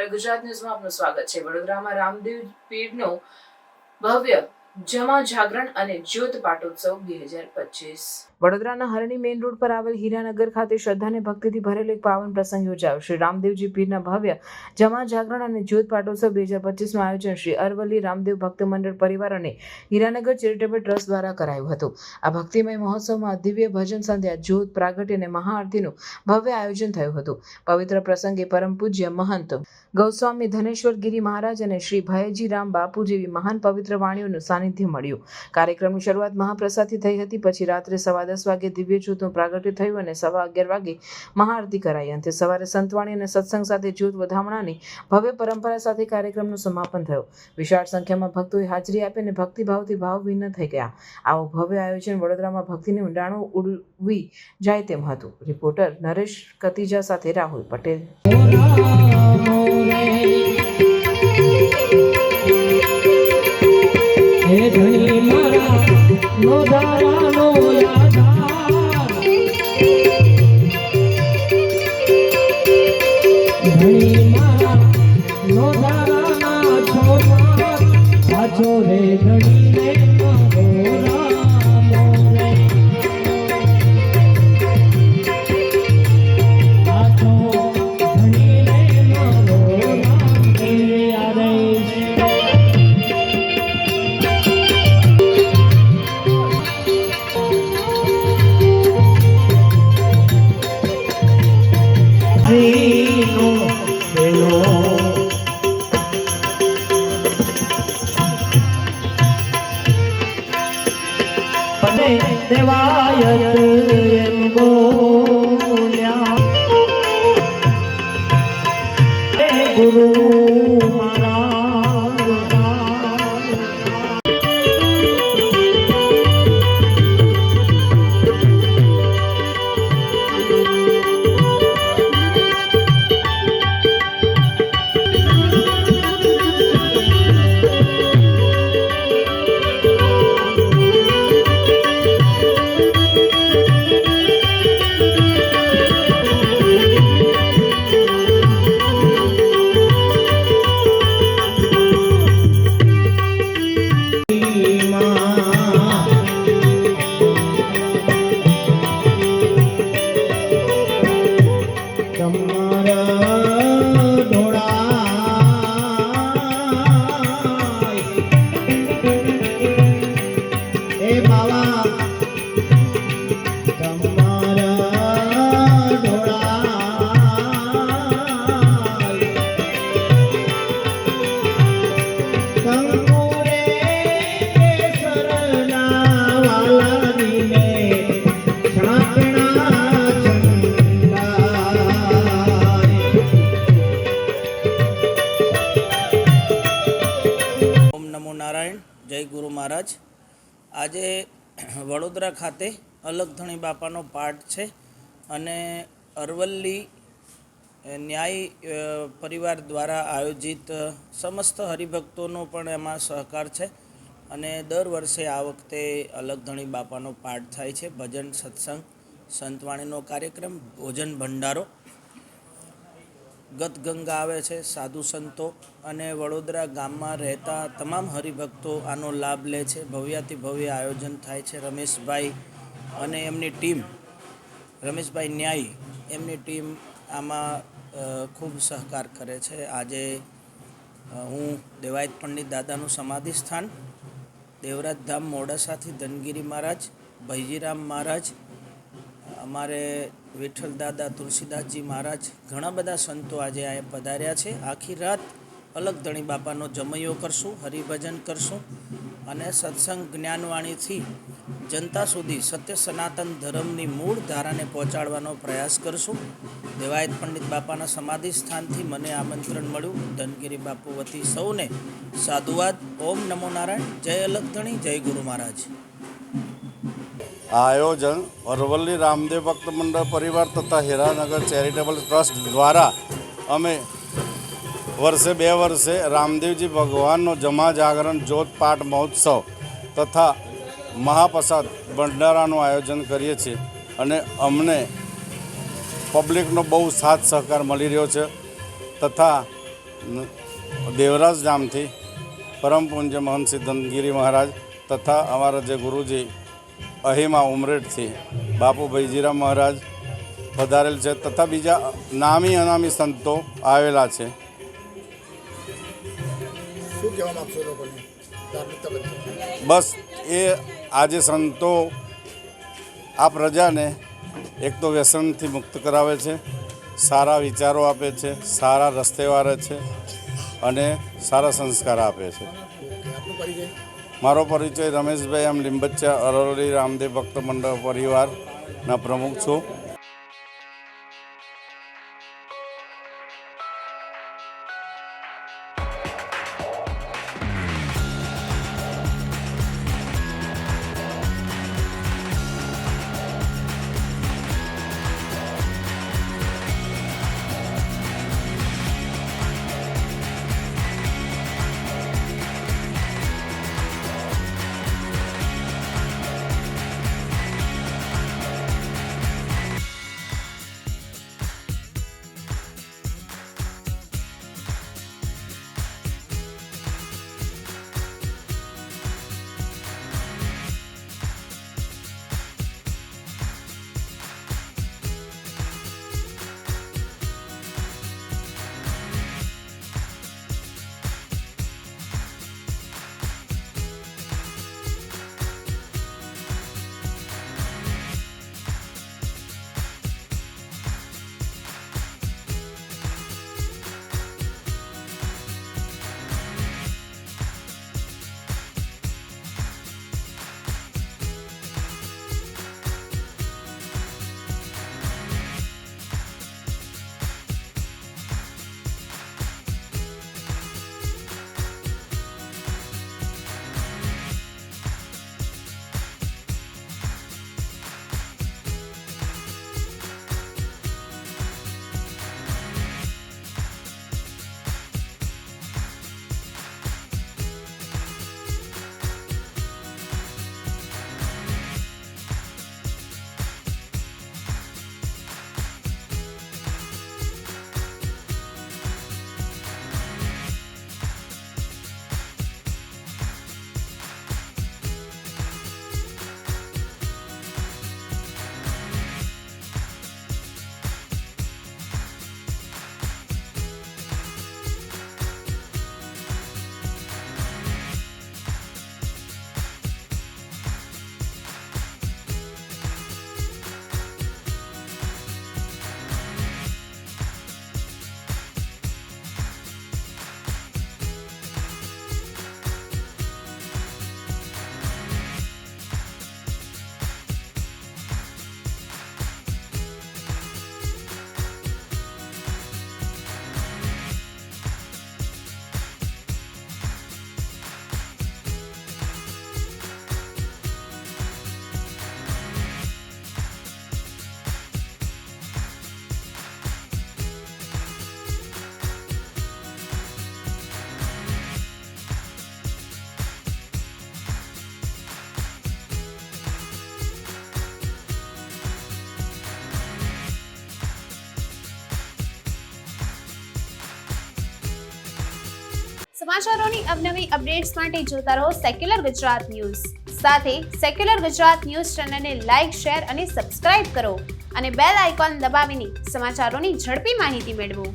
ગુજરાત ન્યૂઝમાં આપનું સ્વાગત છે। વડોદરામાં રામદેવ પીરનો ભવ્ય જમા જાગરણ અને જ્યોત પાટોત્સવ 2025। વડોદરાના હરણી મેઇન રોડ પર આવેલ હીરાનગર ખાતે શ્રદ્ધા અને ભક્તિથી ભરેલો એક પાવન પ્રસંગ યોજાયો। શ્રી રામદેવજી પીરના ભવ્ય જમા જાગરણ અને જ્યોત પાટોત્સવ 2025નું આયોજન શ્રી અરવલ્લી રામદેવ ભક્ત મંડળ પરિવાર અને હીરાનગર ચેરિટેબલ ટ્રસ્ટ દ્વારા કરાયું હતું। આ ભક્તિમય મહોત્સવમાં દિવ્ય ભજન સંધ્યા, જ્યોત પ્રાગટ્ય અને મહાઆરતીનું ભવ્ય આયોજન થયું હતું। પવિત્ર પ્રસંગે પરમ પૂજ્ય મહંત ગૌસ્વામી ધનેશ્વર ગિરી મહારાજ અને શ્રી ભયજી રામ બાપુ જેવી મહાન પવિત્ર વાણીઓનું સાનિધ્ય મળ્યું। કાર્યક્રમની શરૂઆત મહાપ્રસાદથી થઈ હતી। પછી રાત્રે 10:15 વાગે દિવ્ય જ્યોતનું પ્રાગટ્ય થયું અને 11:15 વાગે મહાઆરતી કરાઈ। અંતે સવારે સંતવાણી અને સત્સંગ સાથે જ્યોત વધામણાની ભવ્ય પરંપરા સાથે કાર્યક્રમનું સમાપન થયું। વિશાળ સંખ્યામાં ભક્તોએ હાજરી આપી અને ભક્તિભાવથી ભાવભિન્ન થઈ ગયા। આવું ભવ્ય આયોજન વડોદરામાં ભક્તિની ઊંડાણો ઉડવી જાય તેમ હતું। રિપોર્ટર નરેશ કતિજા સાથે રાહુલ પટેલ। હે ધણી મારા નોધારાનો યાદાર, ધણી મારા નોધારાના છોરા, પાછો રે ધણીને મારો રામો રે, પાછો ધણીને મારો રામ રે આદેશ। પદે દેવાયત એમ બોલ્યા હે ગુરુ જય ગુરુ મહારાજ। આજે વડોદરા ખાતે અલગધણી બાપાનો પાઠ છે અને અરવલ્લી ન્યાય પરિવાર દ્વારા આયોજિત સમસ્ત હરિભક્તોનો પણ એમાં સહકાર છે અને દર વર્ષે આ વખતે અલગધણી બાપાનો પાઠ થાય છે। ભજન, સત્સંગ, સંતવાણીનો કાર્યક્રમ, ભોજન ભંડારો, ગતગંગા આવે છે, સાધુ સંતો અને વડોદરા ગામમાં રહેતા તમામ હરિભક્તો આનો લાભ લે છે। ભવ્યાથી ભવ્ય આયોજન થાય છે। રમેશભાઈ અને એમની ટીમ, રમેશભાઈ ન્યાયી, એમની ટીમ આમાં ખૂબ સહકાર કરે છે। આજે હું દેવાયત પંડિત દાદાનું સમાધિ સ્થાન, દેવરાજ ધામ મોડાસાથી ધનગીરી મહારાજ, ભૈજીરામ મહારાજ, અમારે વિઠ્ઠલ દાદા, તુલસીદાસજી મહારાજ, ઘણા બધા સંતો આજે અહીંયા પધાર્યા છે। આખી રાત અલગધણી બાપાનો જમૈયો કરશું, હરિભજન કરશું અને સત્સંગ જ્ઞાનવાણીથી જનતા સુધી સત્ય સનાતન ધર્મની મૂળ ધારાને પહોંચાડવાનો પ્રયાસ કરશું। દેવાયત પંડિત બાપાના સમાધિ સ્થાનથી મને આમંત્રણ મળ્યું। ધનગીરી બાપુ વતી સૌને સાધુવાદ। ઓમ નમો નારાયણ। જય અલગધણી, જય ગુરુ મહારાજ। આ આયોજન અરવલ્લી રામદેવ ભક્ત મંડળ પરિવાર તથા હીરાનગર ચેરિટેબલ ટ્રસ્ટ દ્વારા અમે વર્ષે 2 વર્ષે રામદેવજી ભગવાનનો જમા જાગરણ જ્યોત પાઠ મહોત્સવ તથા મહાપ્રસાદ ભંડારાનું આયોજન કરીએ છીએ અને અમને પબ્લિકનો બહુ સાથ સહકાર મળી રહ્યો છે તથા દેવરાજ ધામથી પરમ પૂજ્ય મહંત સિદ્ધગીરી મહારાજ તથા અમારા જે ગુરુજી અહિમા ઉમરેઠથી બાપુ ભૈજીરામ મહારાજ પધારેલ છે તથા બીજા નામી અનામી સંતો આવેલા છે. શું કહેવા માગશો લોકોને ધાર્મિકતા બદલ? બસ એ આજે સંતો આ પ્રજાને એક તો વ્યસનથી મુક્ત કરાવે છે, સારા વિચારો આપે છે, સારા રસ્તે વાળે છે અને સારા સંસ્કાર આપે છે. આપનો પરિચય? મારો પરિચય રમેશભાઈ એમ લીંબચ્ચા, અરોલી રામદેવ ભક્ત મંડળ પરિવારના પ્રમુખ છું. સમાચારોની અવનવી અપડેટ્સ માટે જોતા રહો સેક્યુલર ગુજરાત ન્યૂઝ. સાથે સેક્યુલર ગુજરાત ન્યૂઝ ચેનલને લાઇક, શેર અને સબસ્ક્રાઇબ કરો અને બેલ આઇકોન દબાવીને સમાચારોની ઝડપી માહિતી મેળવો.